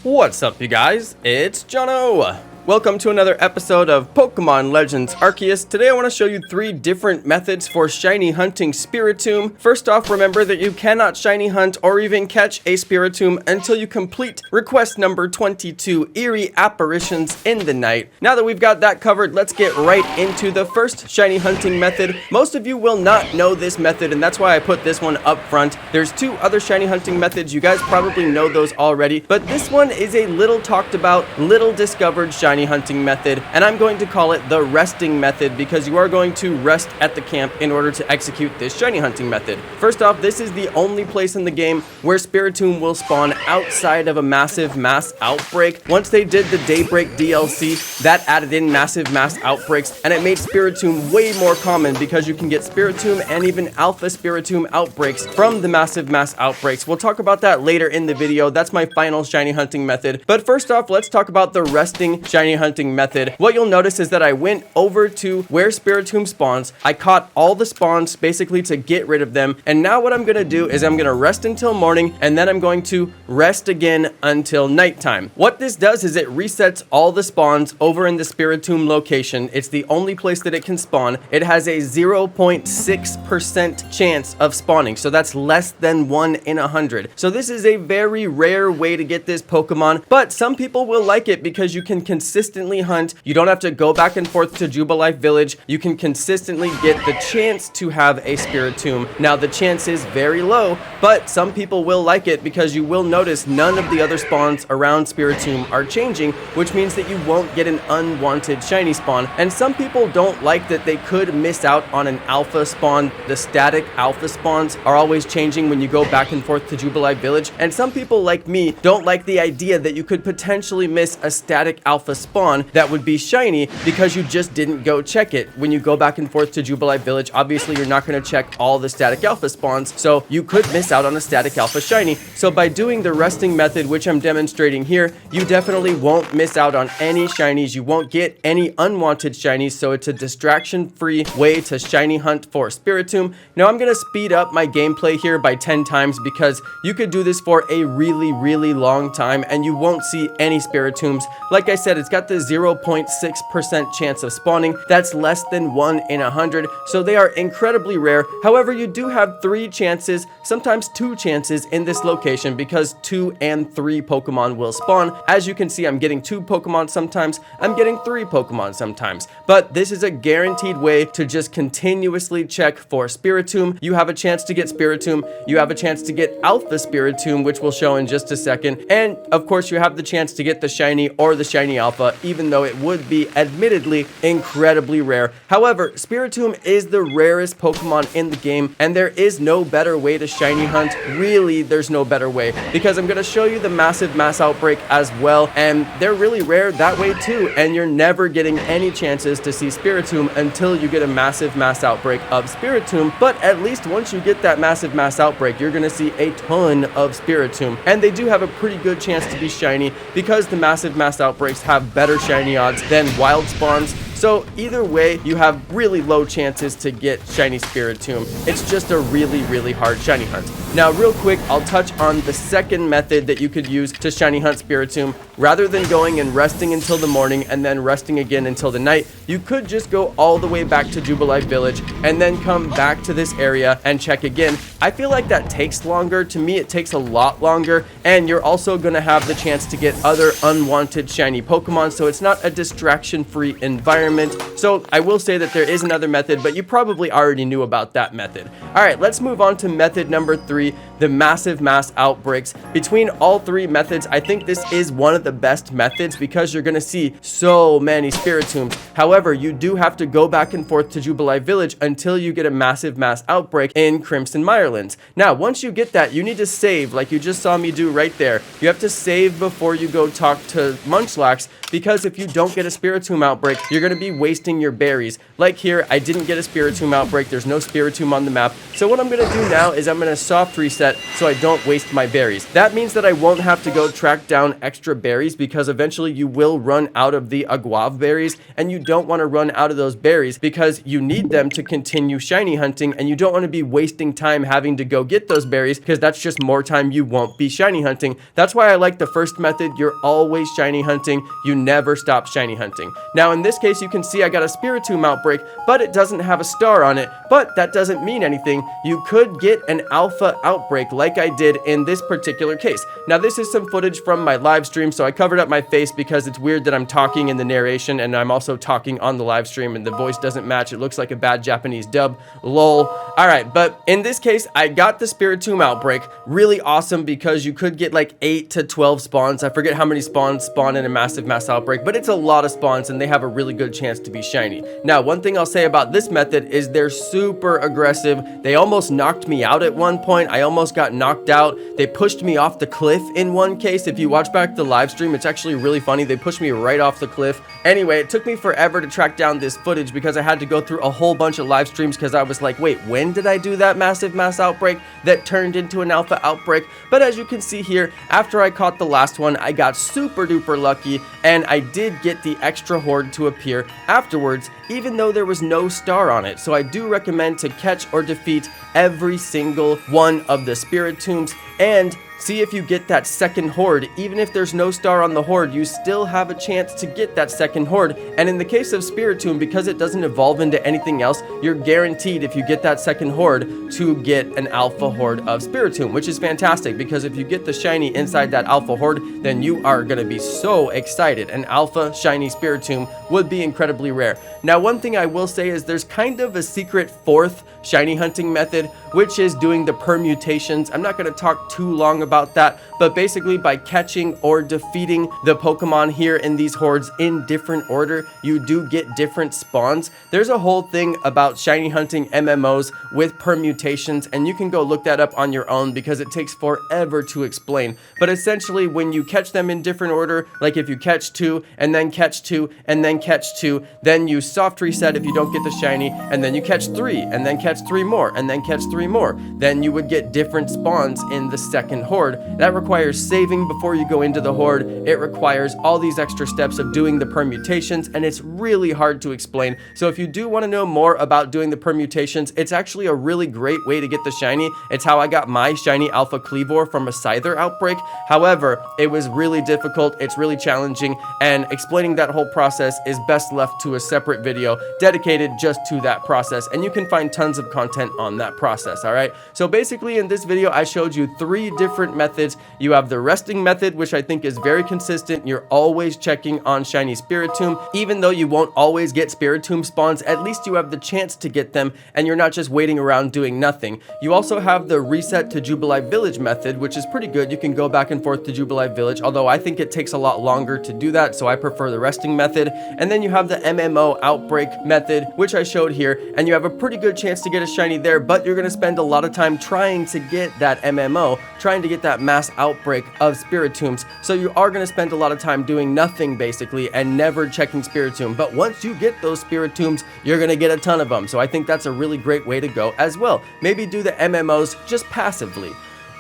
What's up, you guys? It's Jonno! Welcome to another episode of Pokemon Legends Arceus. Today I want to show you 3 different methods for shiny hunting Spiritomb. First off, remember that you cannot shiny hunt or even catch a Spiritomb until you complete request number 22, Eerie Apparitions in the Night. Now that we've got that covered, let's get right into the first shiny hunting method. Most of you will not know this method, and that's why I put this one up front. There's 2 other shiny hunting methods. You guys probably know those already, but this one is a little talked about, little discovered shiny hunting method, and I'm going to call it the resting method because you are going to rest at the camp in order to execute this shiny hunting method. First off, this is the only place in the game where Spiritomb will spawn outside of a massive mass outbreak. Once they did the Daybreak DLC, that added in massive mass outbreaks, and it made Spiritomb way more common because you can get Spiritomb and even Alpha Spiritomb outbreaks from the massive mass outbreaks. We'll talk about that later in the video. That's my final shiny hunting method. But first off, let's talk about the resting shiny hunting method. What you'll notice is that I went over to where Spiritomb spawns. I caught all the spawns basically to get rid of them. And now what I'm going to do is I'm going to rest until morning, and then I'm going to rest again until nighttime. What this does is it resets all the spawns over in the Spiritomb location. It's the only place that it can spawn. It has a 0.6% chance of spawning. So that's less than 1 in 100. So this is a very rare way to get this Pokemon, but some people will like it because you can consistently hunt. You don't have to go back and forth to Jubilife Village. You can consistently get the chance to have a Spiritomb. Now the chance is very low, but some people will like it because you will notice none of the other spawns around Spiritomb are changing, which means that you won't get an unwanted shiny spawn. And some people don't like that they could miss out on an alpha spawn. The static alpha spawns are always changing when you go back and forth to Jubilife Village. And some people like me don't like the idea that you could potentially miss a static alpha spawn that would be shiny because you just didn't go check it. When you go back and forth to Jubilife Village, obviously you're not going to check all the static alpha spawns, so you could miss out on a static alpha shiny. So by doing the resting method, which I'm demonstrating here, you definitely won't miss out on any shinies. You won't get any unwanted shinies, so it's a distraction-free way to shiny hunt for Spiritomb. Now I'm going to speed up my gameplay here by 10 times because you could do this for a really long time and you won't see any Spiritombs. Like I said, it's got the 0.6% chance of spawning. That's less than 1 in 100, so they are incredibly rare. However, you do have 3 chances, sometimes 2 chances in this location because 2 and 3 Pokemon will spawn. As you can see, I'm getting 2 Pokemon sometimes, I'm getting 3 Pokemon sometimes, but this is a guaranteed way to just continuously check for Spiritomb. You have a chance to get Spiritomb, you have a chance to get Alpha Spiritomb, which we'll show in just a second, and of course you have the chance to get the shiny or the shiny alpha, even though it would be admittedly incredibly rare. However, Spiritomb is the rarest Pokemon in the game, and there is no better way to shiny hunt. Really, there's no better way, because I'm going to show you the massive mass outbreak as well, and they're really rare that way too, and you're never getting any chances to see Spiritomb until you get a massive mass outbreak of Spiritomb. But at least once you get that massive mass outbreak, you're going to see a ton of Spiritomb, and they do have a pretty good chance to be shiny because the massive mass outbreaks have better shiny odds than wild spawns. So either way, you have really low chances to get shiny Spiritomb. It's just a really hard shiny hunt. Now real quick, I'll touch on the second method that you could use to shiny hunt Spiritomb. Rather than going and resting until the morning and then resting again until the night, you could just go all the way back to Jubilife Village and then come back to this area and check again. I feel like that takes longer. To me, it takes a lot longer, and you're also going to have the chance to get other unwanted shiny Pokemon, so it's not a distraction-free environment. So I will say that there is another method, but you probably already knew about that method. All right, let's move on to method number 3, the massive mass outbreaks. Between all 3 methods, I think this is one of the best methods because you're going to see so many Spiritombs. However, you do have to go back and forth to Jubilife Village until you get a massive mass outbreak in Crimson Mirelands. Now, once you get that, you need to save like you just saw me do right there. You have to save before you go talk to Munchlax, because if you don't get a Spiritomb outbreak, you're going to be wasting your berries. Like here, I didn't get a Spiritomb outbreak. There's no Spiritomb on the map. So what I'm going to do now is I'm going to soft reset reset so I don't waste my berries. That means that I won't have to go track down extra berries because eventually you will run out of the aguave berries, and you don't want to run out of those berries because you need them to continue shiny hunting, and you don't want to be wasting time having to go get those berries because that's just more time you won't be shiny hunting. That's why I like the first method. You're always shiny hunting. You never stop shiny hunting. Now in this case, you can see I got a Spiritomb Outbreak, but it doesn't have a star on it, but that doesn't mean anything. You could get an alpha Outbreak like I did in this particular case. Now this is some footage from my live stream, so I covered up my face because it's weird that I'm talking in the narration and I'm also talking on the live stream and the voice doesn't match. It looks like a bad Japanese dub. Lol. Alright, but in this case, I got the Spiritomb Outbreak. Really awesome because you could get like 8 to 12 spawns. I forget how many spawns spawn in a massive mass outbreak, but it's a lot of spawns and they have a really good chance to be shiny. Now, one thing I'll say about this method is they're super aggressive. They almost knocked me out at one point. I almost got knocked out. They pushed me off the cliff in one case. If you watch back the live stream, it's actually really funny. They pushed me right off the cliff. Anyway, it took me forever to track down this footage because I had to go through a whole bunch of live streams because I was like, wait, when did I do that massive mass outbreak that turned into an alpha outbreak? But as you can see here, after I caught the last one, I got super duper lucky and I did get the extra horde to appear afterwards, even though there was no star on it. So I do recommend to catch or defeat every single one of the Spiritombs and see if you get that second horde. Even if there's no star on the horde, you still have a chance to get that second horde. And in the case of Spiritomb, because it doesn't evolve into anything else, you're guaranteed if you get that second horde to get an alpha horde of Spiritomb, which is fantastic because if you get the shiny inside that alpha horde, then you are going to be so excited. An alpha shiny Spiritomb would be incredibly rare. Now, one thing I will say is there's kind of a secret fourth shiny hunting method, which is doing the permutations. I'm not going to talk too long about that, but basically by catching or defeating the Pokemon here in these hordes in different order, you do get different spawns. There's a whole thing about shiny hunting MMOs with permutations, and you can go look that up on your own because it takes forever to explain. But essentially, when you catch them in different order, like if you catch 2 and then catch 2 and then catch 2, then you soft reset if you don't get the shiny, and then you catch 3 and then catch 3 more and then catch 3 more, then you would get different spawns in the second horde. That requires saving before you go into the horde. It requires all these extra steps of doing the permutations, and it's really hard to explain. So if you do want to know more about doing the permutations, it's actually a really great way to get the shiny. It's how I got my shiny Alpha Cleavor from a Scyther outbreak. However, it was really difficult, it's really challenging, and explaining that whole process is best left to a separate video dedicated just to that process, and you can find tons of content on that process. Alright, so basically in this video I showed you 3 different methods. You have the resting method, which I think is very consistent. You're always checking on shiny Spiritomb. Even though you won't always get Spiritomb spawns, at least you have the chance to get them and you're not just waiting around doing nothing. You also have the reset to Jubilee Village method, which is pretty good. You can go back and forth to Jubilee Village, although I think it takes a lot longer to do that, so I prefer the resting method. And then you have the MMO outbreak method, which I showed here, and you have a pretty good chance to get a shiny there, but you're going to spend a lot of time trying to get that MMO, trying to get that mass outbreak of Spiritombs. So you are going to spend a lot of time doing nothing basically and never checking Spiritomb. But once you get those Spiritombs, you're going to get a ton of them. So I think that's a really great way to go as well. Maybe do the MMOs just passively.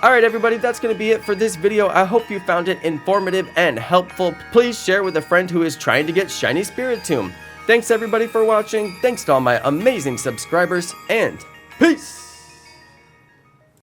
Alright everybody, that's going to be it for this video. I hope you found it informative and helpful. Please share with a friend who is trying to get shiny Spiritomb. Thanks everybody for watching. Thanks to all my amazing subscribers, and peace!